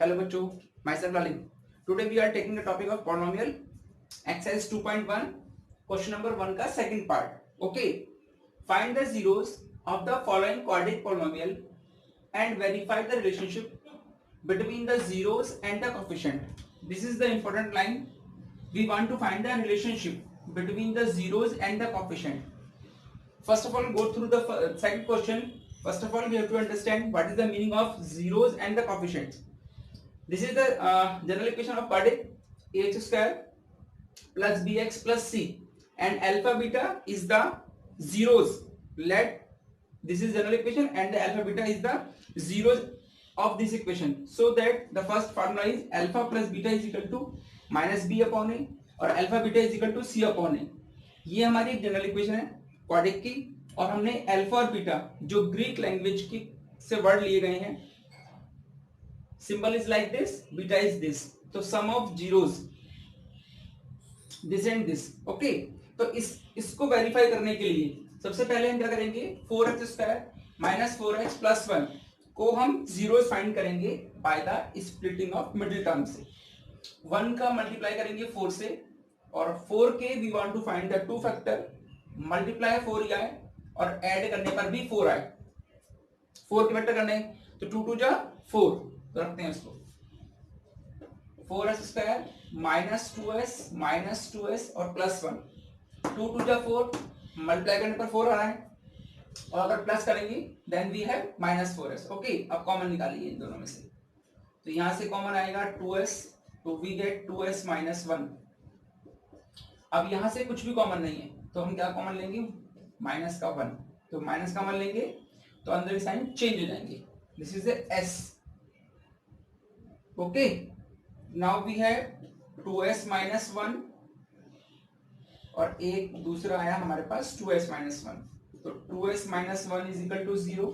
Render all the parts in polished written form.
Hello बच्चों, myself Lalit. Today we are taking the topic of polynomial exercise 2.1 question number 1 का second part. Okay, find the zeros of the following quadratic polynomial and verify the relationship between the zeros and the coefficient. This is the important line. We want to find the relationship between the zeros and the coefficient. First of all, go through the second question. First of all, we have to understand what is the meaning of zeros and the coefficients. This is the general equation of quadratic ax square plus bx plus c, and alpha beta is the zeros. Let this is general equation and the alpha beta is the zeros of this equation, so that the first formula is alpha plus beta is equal to minus b upon a और alpha beta is equal to c upon a. ये हमारी general equation है quadratic की, और हमने alpha और beta जो Greek language की से वर्ड लिए गए हैं, symbol is like this, beta is this, तो sum of zeros this and this. Okay, तो इसको वेरीफाई करने के लिए सबसे पहले हम क्या करेंगे, 4x square minus 4x plus 1 को हम जीरोस फाइंड करेंगे by the splitting of middle term से. 1 का मल्टीप्लाई करेंगे 4 से, और 4 के we want to find the two factor, multiply 4 आए और ऐड करने पर भी 4 आए. 4 के फैक्टर करने तो 2 2 जा 4, तो रखते हैं इसको 4s स्क्वायर माइनस 2s और प्लस 1, 2 2 जा 4, मल्टीप्लाई करने पर 4 आ रहा है, और अगर प्लस करेंगे then we have minus 4s. Okay, अब कॉमन निकालिए इन दोनों में से, तो यहां से कॉमन आएगा 2s, तो वी गेट 2s माइनस 1. अब यहां से कुछ भी कॉमन नहीं है, तो हम क्या कॉमन लेंगे, माइनस का 1, तो माइनस का कॉमन लेंगे तो अंदर के साइन चेंज हो जाएंगे. This is the s. Okay, now we have 2s minus 1 और एक दूसरा आया हमारे पास 2s माइनस 1, तो 2s minus 1 is equal to 0,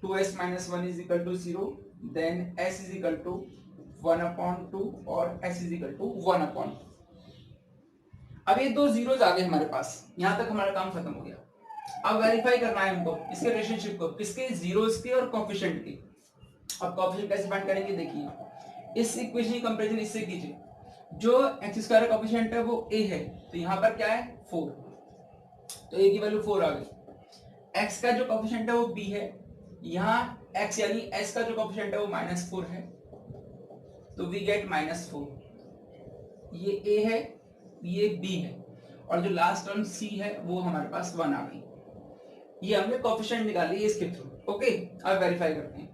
2s minus 1 is equal to 0, then s is equal to 1/2 और s इज इक्वल टू 1/2. अब ये दो जीरोस आ गए हमारे पास, यहां तक हमारा काम खत्म हो गया. अब वेरीफाई करना है हमको इसके रिलेशनशिप को, किसके, जीरोस के और कोएफिशिएंट के. अब कोएफिशिएंट कैसे फाइंड करेंगे, देखिए इस इक्वेशन की कंपैरिजन इससे कीजिए. जो x स्क्वायर का कोएफिशिएंट है वो a है, तो यहां पर क्या है 4, तो a की वैल्यू 4 आ गई. x का जो कोएफिशिएंट है वो b है, यहां x यानी s का जो कोएफिशिएंट है वो -4 है, तो वी गेट -4. ये a है, ये b है, और जो लास्ट टर्म c है वो हमारे पास 1 आ गई. ये हमने कोएफिशिएंट निकाली इसके थ्रू. ओके, अब वेरीफाई करते हैं.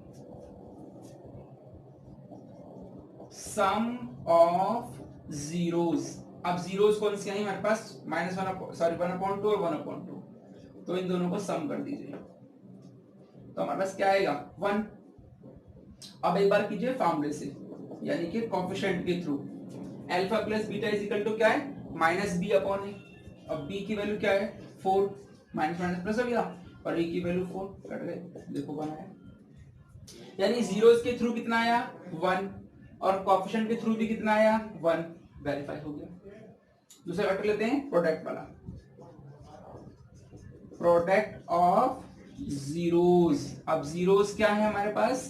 सम ऑफ जीरोस. अब जीरोस कौन सी आई हमारे पास, -1/2 और 1/2, तो इन दोनों को सम कर दीजिए, तो हमारे पास क्या आएगा 1. अब एक बार कीजिए फॉर्मूले से, यानी कि कोएफिशिएंट के through. Alpha plus beta is equal to क्या है, -b अपॉन a. अब b की वैल्यू क्या है 4, माइनस माइनस प्लस हो गया, और a की वैल्यू 4 कट गए, देखो 1 आया. यानी जीरोस के थ्रू कितना आया 1, और कोएफिशिएंट के थ्रू भी कितना आया 1. वेरीफाई हो गया. दूसरा वेक्टर लेते हैं प्रोडक्ट वाला, प्रोडक्ट ऑफ जीरोस. अब जीरोस क्या है हमारे पास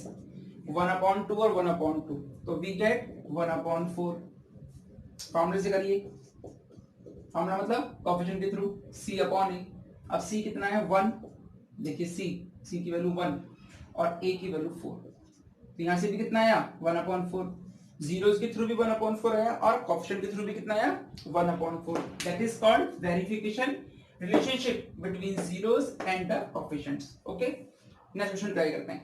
1/2 और 1/2, तो वी गेट 1/4. फॉर्मूले से करिए, फॉर्मूला मतलब कोएफिशिएंट के थ्रू c अपॉन a. अब c कितना है 1, देखिए c की वैल्यू 1 और a की वैल्यू 4, तो यहां से भी कितना आया 1/4. जीरोस के थ्रू भी 1/4 आया, और कोएफिशिएंट के थ्रू भी कितना आया 1/4. That is called verification relationship between zeros and the coefficients. Okay, next question try करते हैं.